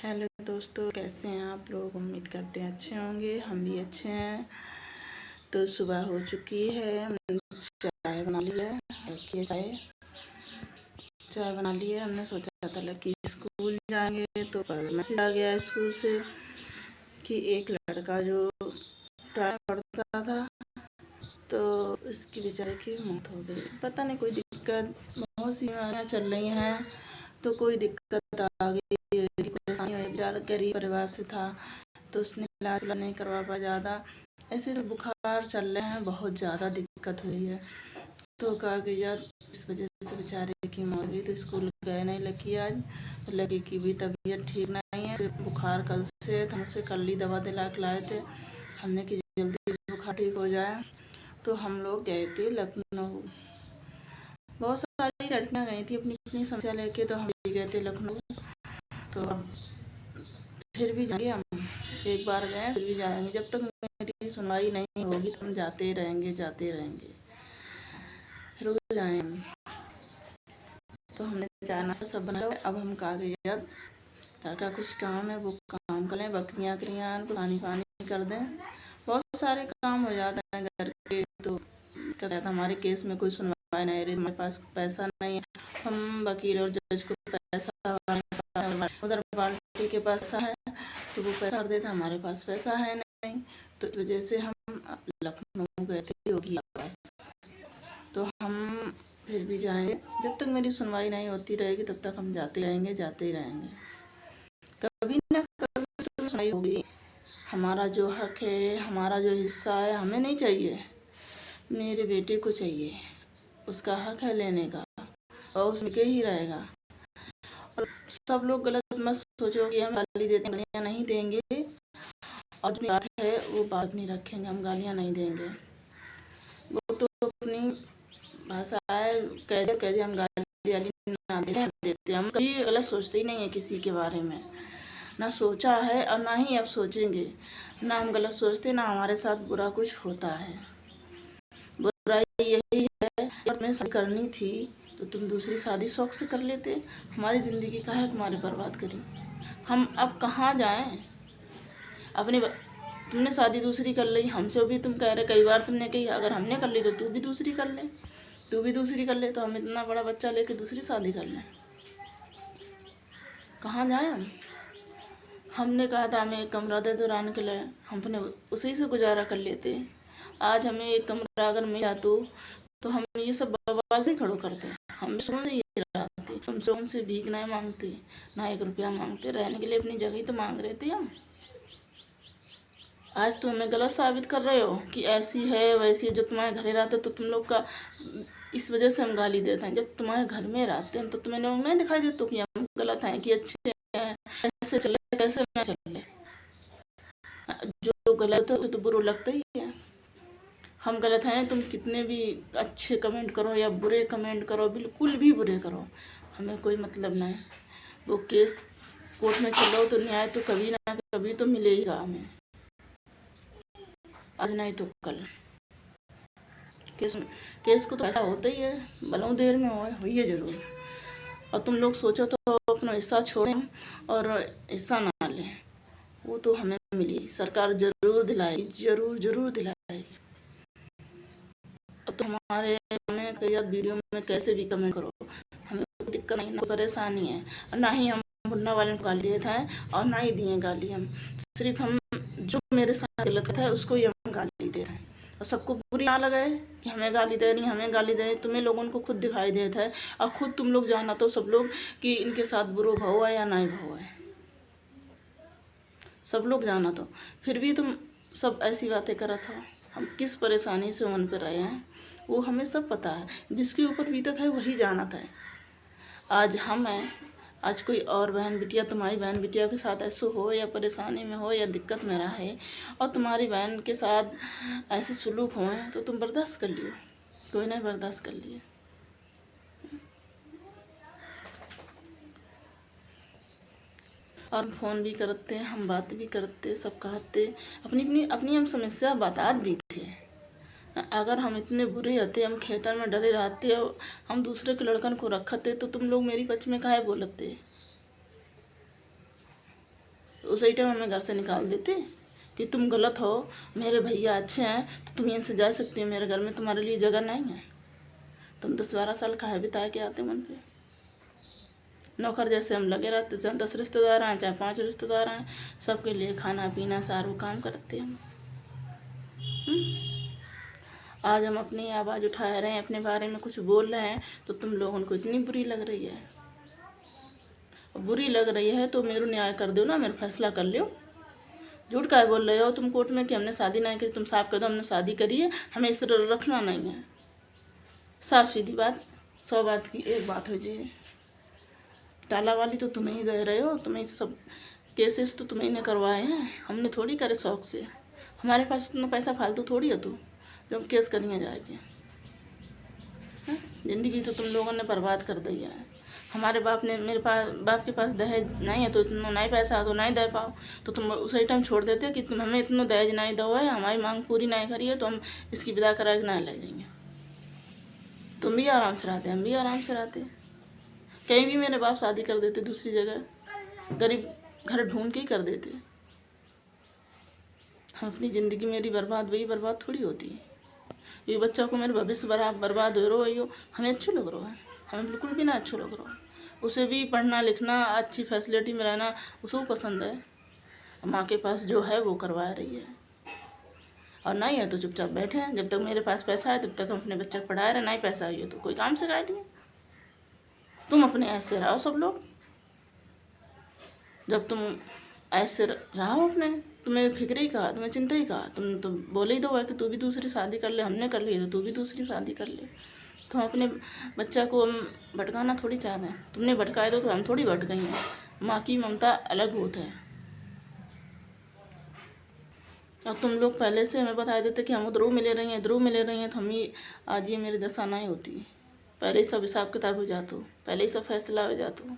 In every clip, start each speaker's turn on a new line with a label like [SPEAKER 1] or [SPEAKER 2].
[SPEAKER 1] Hello दोस्तों, कैसे हैं आप लोग। उम्मीद करते हैं अच्छे होंगे। हम भी अच्छे हैं। तो सुबह हो चुकी है, हमने चाय बना लिया है। हल्की चाय बना ली है। हमने सोचा था लड़की स्कूल जाएंगे तो मैसेज आ गया स्कूल से कि एक लड़का जो टाइम पढ़ता था तो उसकी बेचारे की मौत हो गई। पता नहीं कोई दिक्कत, बहुत सी बीमारियाँ चल रही हैं तो कोई दिक्कत आ गई, परेशानी हुई। बेचारा गरीब परिवार से था तो उसने इलाज नहीं करवा पाया ज़्यादा। ऐसे बुखार चल रहे हैं, बहुत ज़्यादा दिक्कत हुई है। तो कहा कि यार इस वजह से बेचारे की मौत गई। तो स्कूल गए नहीं लकी आज। तो लकी की भी तबीयत ठीक नहीं है, बुखार कल से। तो हम उसे कल ही दवा दिला के लाए थे हमने कि जल्दी बुखार ठीक हो जाए। तो हम लोग गए थे लखनऊ। बहुत सारी लड़कियां गई थी अपनी अपनी समस्या लेके, तो हम भी गए थे लखनऊ। तो अब फिर भी जाएंगे हम, एक बार गए फिर भी जाएंगे। जब तक मेरी सुनवाई नहीं होगी तो हम जाते रहेंगे रुक जाए हम। तो हमने चाय नाश्ता सब बना लिया। अब हम कागजात घर का कुछ काम है वो काम कर लें, बकरियाँ को पानी कर दें। बहुत सारे काम हो जाते हैं घर के। तो कहता था हमारे केस में कोई सुनवाई नहीं रही, हमारे पास पैसा नहीं है। हम वकील और जज को पैसा उधर पार्टी के पास है तो वो पैसा कर देता, हमारे पास पैसा है नहीं। तो इस वजह से हम लखनऊ गए थे योगी के पास। तो हम फिर भी जाएंगे, जब तक मेरी सुनवाई नहीं होती रहेगी तब तक हम जाते रहेंगे। कभी ना कभी तो सुनवाई होगी। हमारा जो हक है, हमारा जो हिस्सा है, हमें नहीं चाहिए, मेरे बेटे को चाहिए। उसका हक है लेने का और उसमें के ही रहेगा। और सब लोग गलत मत सोचो कि हम गाली देते हैं, गालियाँ नहीं देंगे। और जो बात है वो बात नहीं रखेंगे, हम गालियाँ नहीं देंगे। वो तो अपनी भाषा है, कह दे हम गाली ना देते। हम कभी गलत सोचते ही नहीं है किसी के बारे में, ना सोचा है और ना ही अब सोचेंगे। ना हम गलत सोचते, ना हमारे साथ बुरा कुछ होता है। बुराई यही है, अगर तुम्हें शादी करनी थी तो तुम दूसरी शादी शौक से कर लेते। हमारी ज़िंदगी काहे तुम्हारे बर्बाद करी। हम अब कहाँ जाएं। अपने तुमने शादी दूसरी कर ली, हमसे भी तुम कह रहे, कई बार तुमने कही अगर हमने कर ली तो तू भी दूसरी कर ले, तो हम इतना बड़ा बच्चा लेके दूसरी शादी कर लें। कहाँ जाएं हम। हमने कहा था हमें एक कमरा दे दो रहने के लिए, हम अपने उसी से गुजारा कर लेते। आज हमें एक कमरा अगर मिल जाता तो हम ये सब बवाल भी खड़ो करते। हम सुन से ये रहते, हम सुन से भीख नहीं मांगते, ना 1 रुपया मांगते, रहने के लिए अपनी जगह तो मांग रहे थे हम। आज तुम हमें गलत साबित कर रहे हो कि ऐसी है वैसी है। जो तुम्हारे घरे रहते तो तुम लोग का इस वजह से हम गाली देते हैं। जब तुम्हारे घर में रहते हैं तो तुम्हें लोग नहीं दिखाई देते कि हम गलत हैं कि अच्छे हैं, कैसे चले कैसे ना चले। जो गलत है तो बुरा लगता ही है। हम गलत हैं, तुम कितने भी अच्छे कमेंट करो या बुरे कमेंट करो, बिल्कुल भी बुरे करो, हमें कोई मतलब नहीं। वो केस कोर्ट में चलो तो न्याय तो कभी ना कभी तो मिलेगा हमें, आज नहीं तो कल। केस को तो ऐसा होता ही है, भलों देर में हो ये जरूर। और तुम लोग सोचो तो अपना हिस्सा छोड़ें और हिस्सा ना लें, वो तो हमें मिली, सरकार जरूर दिलाएगी, जरूर दिलाएगी। अब तो हमारे वीडियो में कैसे भी कमेंट करो, हमें कोई दिक्कत नहीं, ना परेशानी है। और ना ही हम मुन्ना वाले को गाली देते हैं और ना ही दिए गाली। हम सिर्फ हम जो मेरे साथ गलत है उसको ही हम गाली दे रहे हैं। और सबको बुरी ना लगे कि हमें गाली दे रही, हमें गाली दे रही। तुम्हें लोगों को खुद दिखाई देता है और खुद तुम लोग जाना तो सब लोग कि इनके साथ बुरा भाव है या नहीं भाव है, सब लोग जाना। तो फिर भी तुम सब ऐसी बातें करा था। हम किस परेशानी से मन पर रहे हैं वो हमें सब पता है। जिसके ऊपर बीतत है वही जानता है। आज हम हैं, आज कोई और बहन बिटिया, तुम्हारी बहन बिटिया के साथ ऐसे हो या परेशानी में हो या दिक्कत में रहे और तुम्हारी बहन के साथ ऐसे सलूक हुए तो तुम बर्दाश्त कर लियो, कोई नहीं बर्दाश्त कर लिए। और फ़ोन भी करते, हम बात भी करते, सब कहते, अपनी हम समस्या बता भी थे। अगर हम इतने बुरे होते, हम खेतन में डरे रहते, हम दूसरे के लड़कन को रखते तो तुम लोग मेरी पक्ष में काहे बोलते। उसी टाइम हमें घर से निकाल देते कि तुम गलत हो, मेरे भैया अच्छे हैं तो तुम यहाँ से जा सकती हो, मेरे घर में तुम्हारे लिए जगह नहीं है। तुम 10-12 साल काहे बिता के आते मन पे। नौकर जैसे हम लगे रहते, चाहे 10 रिश्तेदार आए चाहे 5 रिश्तेदार आए, सबके लिए खाना पीना सारू काम करते हम। आज हम अपनी आवाज़ उठा रहे हैं, अपने बारे में कुछ बोल रहे हैं तो तुम लोगों को इतनी बुरी लग रही है। बुरी लग रही है तो मेरा न्याय कर दो ना, मेरा फैसला कर लो। झूठ काहे बोल रहे हो तुम कोर्ट में कि हमने शादी नहीं की। तुम साफ कह दो हमने शादी करी है, हमें इस रखना नहीं है। साफ सीधी बात, 100 बात की एक बात हो जी। ताला वाली तो तुम्हें ही दे रहे हो, तुम्हें सब केसेस तो तुम्हें ने करवाए हैं, हमने थोड़ी करे शौक से। हमारे पास इतना पैसा फालतू थोड़ी है तू जो हम केस करिए जाके। ज़िंदगी तो तुम लोगों ने बर्बाद कर दिया है। हमारे बाप ने, मेरे पास बाप के पास दहेज नहीं है तो इतना नहीं पैसा तो नहीं दे पाओ, तो तुम उसी टाइम छोड़ देते कि तुम हमें इतना दहेज नहीं दो है, हमारी मांग पूरी नहीं करी है तो हम इसकी विदा करा के नहीं ले जाएंगे। तुम भी आराम से रहते, हम भी आराम से रहते। कहीं भी मेरे बाप शादी कर देते दूसरी जगह, गरीब घर ढूंढ के ही कर देते। हम अपनी ज़िंदगी मेरी बर्बाद वही बर्बाद थोड़ी होती है। ये बच्चा को मेरे भविष्य बर्बाद हो रहा है, हमें अच्छो लग रहा है, हमें बिल्कुल भी ना अच्छो लग रहा है। उसे भी पढ़ना लिखना अच्छी फैसिलिटी में रहना उसे पसंद है। माँ के पास जो है वो करवा रही है, और नहीं है तो चुपचाप बैठे हैं। जब तक मेरे पास पैसा है तब तक हम अपने बच्चे को पढ़ाए रहे, नहीं पैसा है तो कोई काम सिखा दिए। तुम अपने ऐसे रहो सब लोग, जब तुम ऐसे रहो अपने, तुम्हें फिक्र ही कहा, तुम्हें चिंता ही कहा। तुम तो बोले ही दो है कि तू भी दूसरी शादी कर ले, हमने कर ली तो तू भी दूसरी शादी कर ले। तो हम अपने बच्चा को हम भटकाना थोड़ी चाहते हैं। तुमने भटकाए तो हम थोड़ी भटक गई हैं। माँ की ममता अलग होता है। और तुम लोग पहले से हमें बता देते कि हम उधरों मिले रही हैं, इधरों मिले रही हैं, तो हम ही आज ये मेरी दशा नहीं होती। पहले ही सब हिसाब किताब हो जाता, पहले ही सब फैसला हो जाता।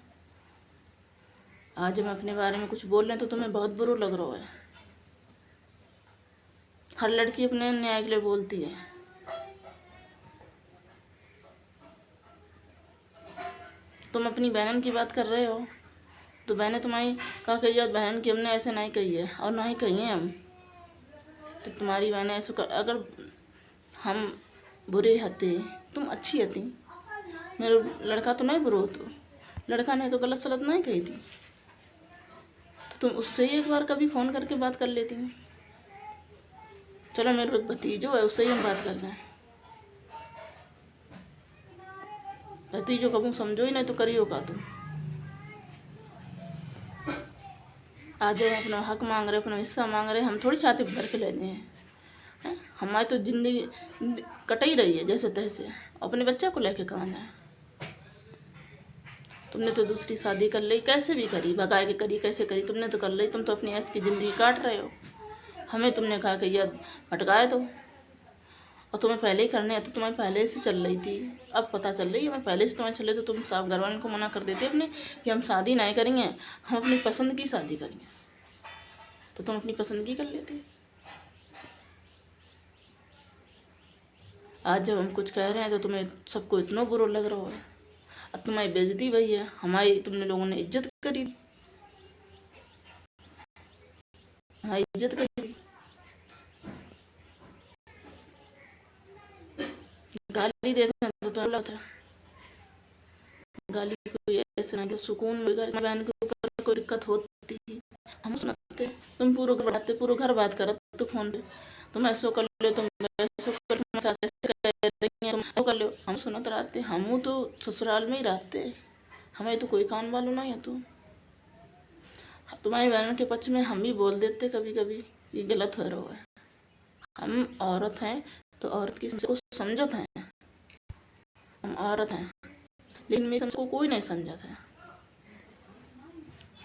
[SPEAKER 1] आज हम अपने बारे में कुछ बोल रहे हैं तो तुम्हें बहुत बुरा लग रहा है। हर लड़की अपने न्याय के लिए बोलती है। तुम अपनी बहन की बात कर रहे हो तो बहनें तुम्हारी कहा कही है, बहन की हमने ऐसे नहीं कही है और ना ही कही है हम। तो तुम्हारी बहनें ऐसे कर, अगर हम बुरे हते तुम अच्छी हती, मेरा लड़का तो नहीं बुरा हो, तो लड़का ने तो गलत सलत नहीं कही थी, तो तुम उससे ही एक बार कभी फ़ोन करके बात कर लेती। चलो मेरे भतीजो है उससे ही हम बात कर रहे हैं। भतीजो कबू समझो ही नहीं तो करियो का तुम। आज हम अपना हक मांग रहे, अपना हिस्सा मांग रहे, हम थोड़ी छाती पर धर के लेने हैं। हमारी तो ज़िंदगी कट ही रही है जैसे तैसे, अपने बच्चे को लेके कहाँ जाए। तुमने तो दूसरी शादी कर ली, कैसे भी करी, भगा के करी, कैसे करी, तुमने तो कर ली। तुम तो अपनी ऐश की ज़िंदगी काट रहे हो। हमें तुमने कहा कि यह भटकाए दो, और तुम्हें पहले ही करने है तो तुम्हें पहले से चल रही थी। अब पता चल रही है हमें पहले से तुम्हें चले तो तुम साफ घर वालों को मना कर देते अपने कि हम शादी नहीं करेंगे, हम अपनी पसंद की शादी करेंगे। तो तुम अपनी पसंद की कर लेते। आज जब हम कुछ कह रहे हैं तो तुम्हें सबको इतना बुरा लग रहा है। अब तुम्हारी बेइज्जती वही है, हमारी तुमने लोगों ने इज्जत करी, हमारी इज्जत करी। गाली देते हैं तो लगता है गाली कोई ऐसे नहीं, सुकून में बहन के ऊपर कोई दिक्कत होती है हम सुनाते। तुम पूरा घर बढ़ाते, पूरा घर बात कर तो फोन पे तुम ऐसा कर लो, तुम ऐसा कर लो, हम सुनते रहते। हम तो ससुराल में ही रहते, हमें तो कोई काम वालों नहीं है। तो तुम्हारी बहन के पक्ष में हम भी बोल देते कभी कभी ये गलत हो रहा है। हम औरत हैं तो औरत की समझत हैं, हम औरत हैं, लेकिन मेरे को कोई नहीं समझा था।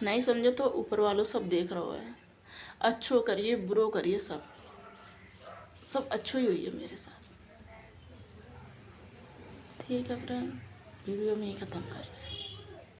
[SPEAKER 1] नहीं समझे तो ऊपर वालों सब देख रहा है। अच्छो करिए बुरो करिए, सब अच्छो ही हुई है मेरे साथ। ठीक है फ्रेंड, वीडियो में ही ख़त्म कर रहे हैं।